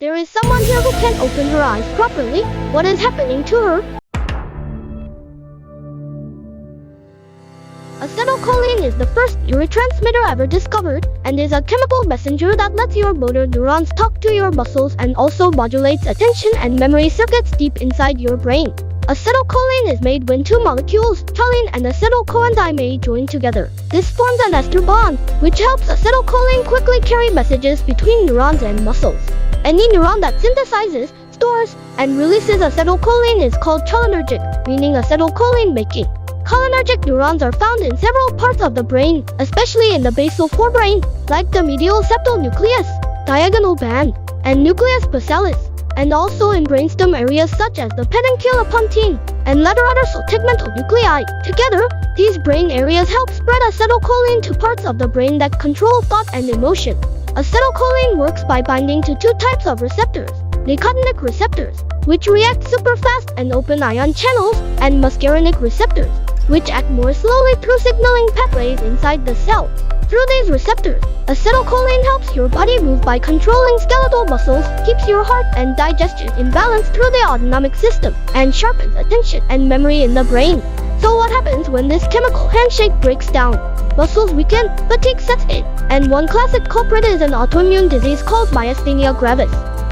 There is someone here who can't open her eyes properly. What is happening to her? Acetylcholine is the first neurotransmitter ever discovered and is a chemical messenger that lets your motor neurons talk to your muscles and also modulates attention and memory circuits deep inside your brain. Acetylcholine is made when two molecules, choline and acetyl coenzyme A, join together. This forms an ester bond, which helps acetylcholine quickly carry messages between neurons and muscles. Any neuron that synthesizes, stores, and releases acetylcholine is called cholinergic, meaning acetylcholine making. Cholinergic neurons are found in several parts of the brain, especially in the basal forebrain, like the medial septal nucleus, diagonal band, and nucleus basalis, and also in brainstem areas such as the peduncle pontine and laterodorsal tegmental nuclei. Together, these brain areas help spread acetylcholine to parts of the brain that control thought and emotion. Acetylcholine works by binding to two types of receptors: nicotinic receptors, which react super fast and open ion channels, and muscarinic receptors, which act more slowly through signaling pathways inside the cell. Through these receptors, acetylcholine helps your body move by controlling skeletal muscles, keeps your heart and digestion in balance through the autonomic system, and sharpens attention and memory in the brain. So what happens when this chemical handshake breaks down? Muscles weaken, fatigue sets in, and one classic culprit is an autoimmune disease called myasthenia gravis.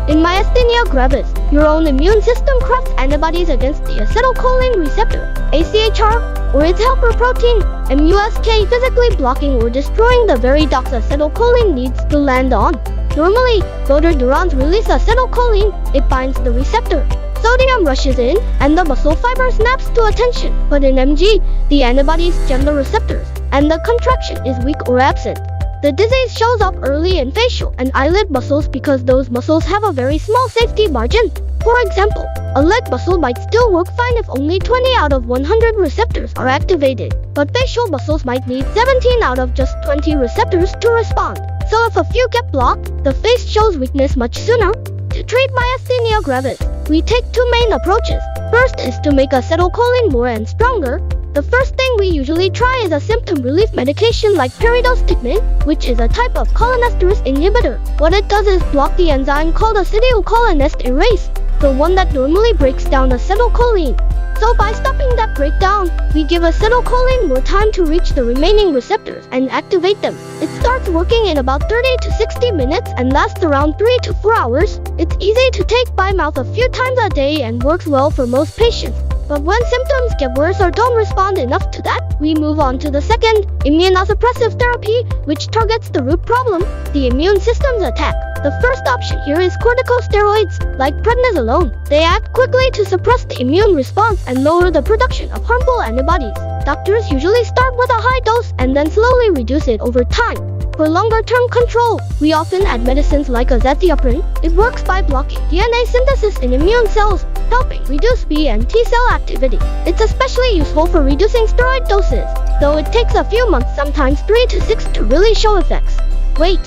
In myasthenia gravis, your own immune system crafts antibodies against the acetylcholine receptor, AChR, or its helper protein, MuSK, physically blocking or destroying the very docks acetylcholine needs to land on. Normally, motor neurons release acetylcholine, it binds the receptor. Sodium rushes in, and the muscle fiber snaps to attention. But in MG, the antibodies jam the receptors, and the contraction is weak or absent. The disease shows up early in facial and eyelid muscles because those muscles have a very small safety margin. For example, a leg muscle might still work fine if only 20 out of 100 receptors are activated, but facial muscles might need 17 out of just 20 receptors to respond. So if a few get blocked, the face shows weakness much sooner. To treat myasthenia gravis, we take two main approaches. First is to make acetylcholine more and stronger. The first thing we usually try is a symptom relief medication like pyridostigmine, which is a type of cholinesterase inhibitor. What it does is block the enzyme called acetylcholinesterase, the one that normally breaks down acetylcholine. So by stopping that breakdown, we give acetylcholine more time to reach the remaining receptors and activate them. It starts working in about 30 to 60 minutes and lasts around 3 to 4 hours. It's easy to take by mouth a few times a day and works well for most patients. But when symptoms get worse or don't respond enough to that, we move on to the second, immunosuppressive therapy, which targets the root problem, the immune system's attack. The first option here is corticosteroids, like prednisolone. They act quickly to suppress the immune response and lower the production of harmful antibodies. Doctors usually start with a high dose and then slowly reduce it over time. For longer-term control, we often add medicines like azathioprine. It works by blocking DNA synthesis in immune cells, helping reduce B and T cell activity. It's especially useful for reducing steroid doses, though it takes a few months, sometimes 3 to 6, to really show effects. Wait,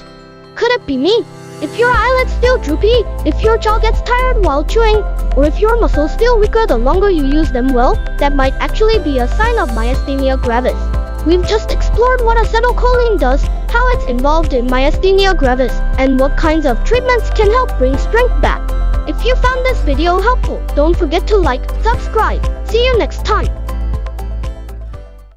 could it be me? If your eyelids feel droopy, if your jaw gets tired while chewing, or if your muscles feel weaker the longer you use them, well, that might actually be a sign of myasthenia gravis. We've just explored what acetylcholine does, how it's involved in myasthenia gravis, and what kinds of treatments can help bring strength back. If you found this video helpful, don't forget to like, subscribe. See you next time.